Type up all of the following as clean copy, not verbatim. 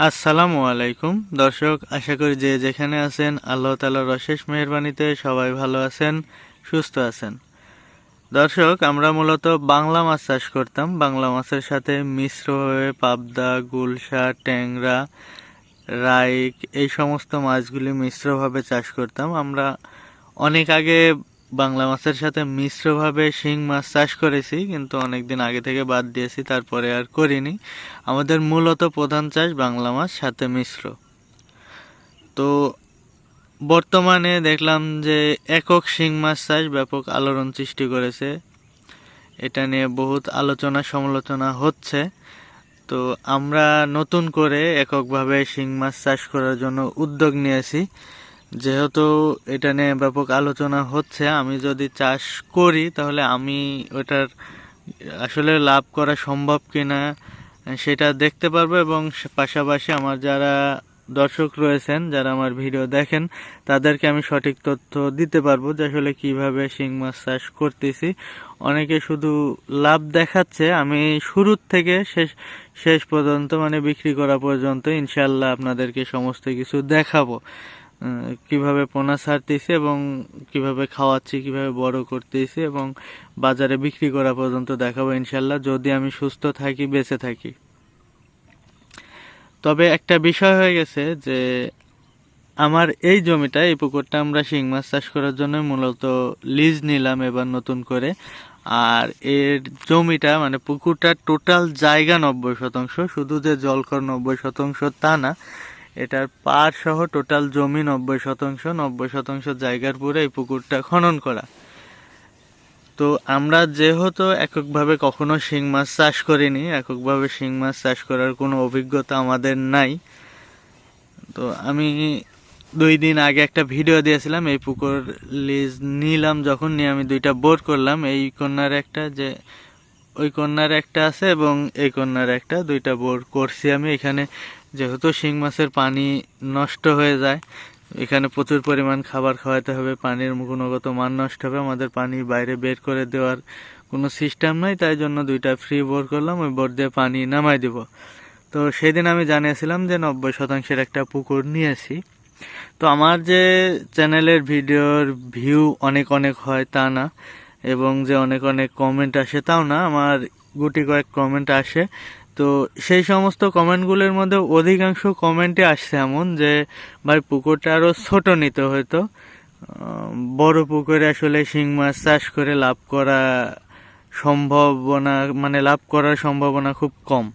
আসসালামু আলাইকুম দর্শক, আশা করি যে যেখানে আছেন আল্লাহ তাআলার অশেষ মেহেরবানিতে সবাই ভালো আছেন, সুস্থ আছেন। দর্শক, আমরা মূলত বাংলা মাছ চাষ করতাম। বাংলা মাছের সাথে মিশ্রভাবে পাবদা, গুলশা, ট্যাংরা, রাইক এই সমস্ত মাছগুলি মিশ্রভাবে চাষ করতাম। আমরা অনেক আগে বাংলা মাছের সাথে মিশ্রভাবে শিং মাছ চাষ করেছি, কিন্তু অনেকদিন আগে থেকে বাদ দিয়েছি, তারপরে আর করিনি। আমাদের মূলত প্রধান চাষ বাংলা মাছ সাথে মিশ্র। তো বর্তমানে দেখলাম যে একক শিং মাছ চাষ ব্যাপক আলোড়ন সৃষ্টি করেছে। এটা নিয়ে বহুত আলোচনা সমালোচনা হচ্ছে। তো আমরা নতুন করে এককভাবে শিং মাছ চাষ করার জন্য উদ্যোগ নিয়েছি। যেহেতু এটা নিয়ে ব্যাপক আলোচনা হচ্ছে, আমি যদি চাষ করি তাহলে আমি ওটার আসলে লাভ করা সম্ভব কিনা সেটা দেখতে পারবো, এবং পাশাপাশি আমার যারা দর্শক রয়েছেন, যারা আমার ভিডিও দেখেন, তাদেরকে আমি সঠিক তথ্য দিতে পারবো যে আসলে কিভাবে শিং মাছ চাষ করতেছি। অনেকে শুধু লাভ দেখাচ্ছে, আমি শুরুর থেকে শেষ পর্যন্ত মানে বিক্রি করা পর্যন্ত ইনশাল্লাহ আপনাদেরকে সমস্ত কিছু দেখাবো। কিভাবে পোনা ছাড়তেছি এবং কিভাবে খাওয়াচ্ছি, কিভাবে বড় করতেছি এবং বাজারে বিক্রি করা পর্যন্ত দেখাবো ইনশাল্লাহ, যদি আমি সুস্থ থাকি, বেঁচে থাকি। তবে একটা বিষয় হয়ে গেছে যে আমার এই জমিটা, এই পুকুরটা আমরা শিং মাছ চাষ করার জন্য মূলত লিজ নিলাম এবার নতুন করে। আর এর জমিটা মানে পুকুরটার টোটাল জায়গা 90%, শুধু যে জলকর 90% তা না, এটার পার সহ টোটাল জমি 90%। 90% জায়গার পুরো এই পুকুরটা খনন করা। তো আমরা যেহেতু এককভাবে কখনো শিং মাছ চাষ করিনি, এককভাবে শিং মাছ চাষ করার কোনো অভিজ্ঞতা আমাদের নাই। তো আমি 2 দিন আগে একটা ভিডিও দিয়েছিলাম, এই পুকুর লিজ নিলাম যখন, নিয়ে আমি 2টা বোর করলাম। এই কর্নার একটা, যে ওই কর্নার একটা আছে এবং এই কর্নার একটা, 2টা বোর করছি আমি। এখানে যেহেতু শিং মাছের পানি নষ্ট হয়ে যায়, এখানে প্রচুর পরিমাণ খাবার খাওয়াতে হবে, পানির গুণগত মান নষ্ট হবে, আমাদের পানি বাইরে বের করে দেওয়ার কোনো সিস্টেম নাই, তাই জন্য 2টা ফ্রি বোর করলাম, ওই বোর দিয়ে পানি নামাই দিব। তো সেদিন আমি জানিয়েছিলাম যে 90%-এর একটা পুকুর নিয়েছি। তো আমার যে চ্যানেলের ভিডিওর ভিউ অনেক অনেক হয় তা না, এবং যে অনেক অনেক কমেন্ট আসে তাও না, আমার গুটি কয়েক কমেন্ট আসে। তো সেই সমস্ত কমেন্টগুলোর মধ্যে অধিকাংশ কমেন্টে আসছে এমন যে ভাই পুকুরটা আরও ছোট নিতে হয়তো, বড় পুকুরে আসলে শিং মাছ চাষ করে লাভ করা সম্ভাবনা, মানে লাভ করার সম্ভাবনা খুব কম।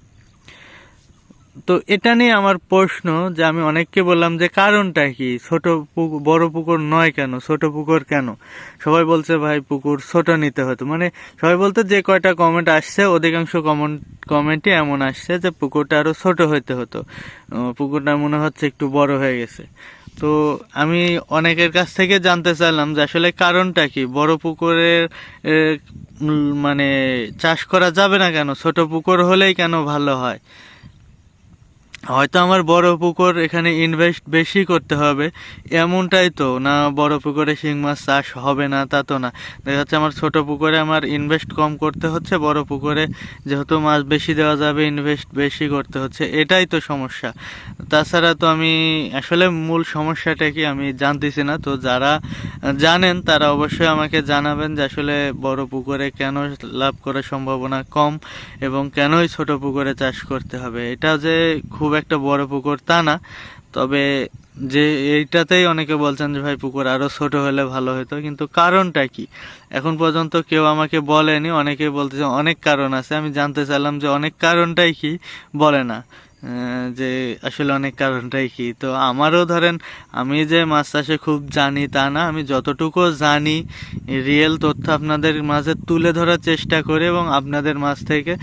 তো এটা নিয়ে আমার প্রশ্ন, যে আমি অনেককে বললাম যে কারণটা কি, ছোট পুকুর বড় পুকুর নয় কেন, ছোট পুকুর কেন? সবাই বলছে ভাই পুকুর ছোট নিতে হতো, মানে সবাই বলতে যে কয়টা কমেন্ট আসছে অধিকাংশ কমেন্টই এমন আসছে যে পুকুরটা আরো ছোট হইতে হতো, পুকুরটা মনে হচ্ছে একটু বড় হয়ে গেছে। তো আমি অনেকের কাছ থেকে জানতে চাইলাম যে আসলে কারণটা কি, বড় পুকুরের মানে চাষ করা যাবে না কেন, ছোট পুকুর হলেই কেন ভালো হয়? হয়তো আমার বড় পুকুর, এখানে ইনভেস্ট বেশি করতে হবে এমনটাই তো না, বড় পুকুরে শিং মাছ চাষ হবে না তা তো না। দেখা যাচ্ছে আমার ছোট পুকুরে আমার ইনভেস্ট কম করতে হচ্ছে, বড় পুকুরে যেহেতু মাছ বেশি দেওয়া যাবে ইনভেস্ট বেশি করতে হচ্ছে, এটাই তো সমস্যা। তাছাড়া তো আমি আসলে মূল সমস্যাটা কি আমি জানতেছি না। তো যারা জানেন তারা অবশ্যই আমাকে জানাবেন যে আসলে বড় পুকুরে কেন লাভ করার সম্ভাবনা কম এবং কেনই ছোট পুকুরে চাষ করতে হবে। এটা যে খুব একটা বড় পুকুর তা না, তবে যে এইটাতেই অনেকে বলছেন যে ভাই পুকুর আরো ছোট হলে ভালো হতো, কিন্তু কারণটা কি এখন পর্যন্ত কেউ আমাকে বলেনি। অনেকে বলতেছে অনেক কারণ আছে, আমি জানতে চাইলাম যে অনেক কারণটাই কি, বলে না যে আসলে অনেক কারণটাই কি। তো আমারও ধরেন, আমি যে মাছ চাষে খুব জানি তা না, আমি যতটুকু জানি রিয়েল তথ্য আপনাদের মাঝে তুলে ধরার চেষ্টা করি এবং আপনাদের মাঝ থেকে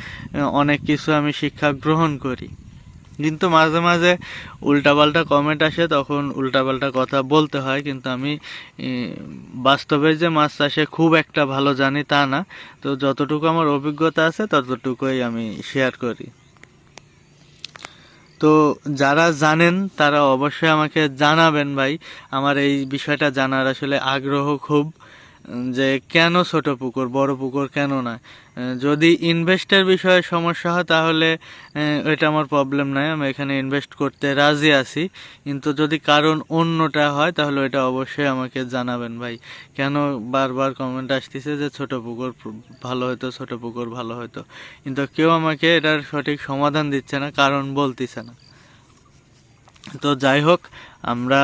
অনেক কিছু আমি শিক্ষা গ্রহণ করি। কিন্তু মাঝে মাঝে উল্টাপাল্টা কমেন্ট আসে, তখন উল্টাপাল্টা কথা বলতে হয়। কিন্তু আমি বাস্তবে যে মাছ চাষে খুব একটা ভালো জানি তা না, তো যতটুকু আমার অভিজ্ঞতা আছে ততটুকুই আমি শেয়ার করি। তো যারা জানেন তারা অবশ্যই আমাকে জানাবেন ভাই, আমার এই বিষয়টা জানার আসলে আগ্রহ খুব। যে কেন ছোট পুকুর, বড় পুকুর কেন না। যদি ইনভেস্টের বিষয়ে সমস্যা হয় তাহলে এটা আমার প্রবলেম নাই, আমি এখানে ইনভেস্ট করতে রাজি আছি। কিন্তু যদি কারণ অন্যটা হয় তাহলে এটা অবশ্যই আমাকে জানাবেন ভাই। কেন বারবার কমেন্ট আসতেছে যে ছোট পুকুর ভালো হতো, ছোট পুকুর ভালো হতো, কিন্তু কেউ আমাকে এটার সঠিক সমাধান দিচ্ছে না, কারণ বলতেছে না। তো যাই হোক, আমরা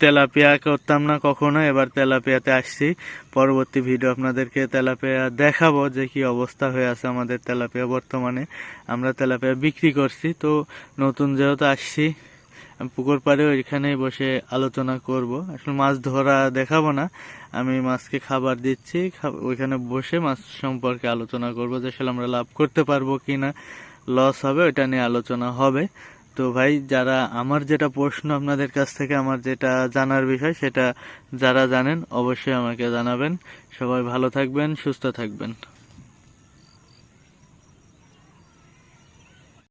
তেলাপিয়া করতাম না কখনো, এবার তেলাপিয়াতে আসছি। পরবর্তী ভিডিও আপনাদেরকে তেলাপিয়া দেখাবো যে কি অবস্থা হয়ে আছে আমাদের তেলাপিয়া বর্তমানে। আমরা তেলাপিয়া বিক্রি করছি, তো নতুন যেহেতু আসছি পুকুর পাড়ে ওইখানেই বসে আলোচনা করব। আসলে মাছ ধরা দেখাবো না, আমি মাছকে খাবার দিচ্ছি, ওইখানে বসে মাছ সম্পর্কে আলোচনা করব যে আসলে আমরা লাভ করতে পারবো কিনা, লস হবে, ওইটা নিয়ে আলোচনা হবে। তো ভাই, যারা আমার যেটা প্রশ্ন আপনাদের কাছ থেকে আমার যেটা জানার বিষয় সেটা যারা জানেন অবশ্যই আমাকে জানাবেন। সবাই ভালো থাকবেন, সুস্থ থাকবেন।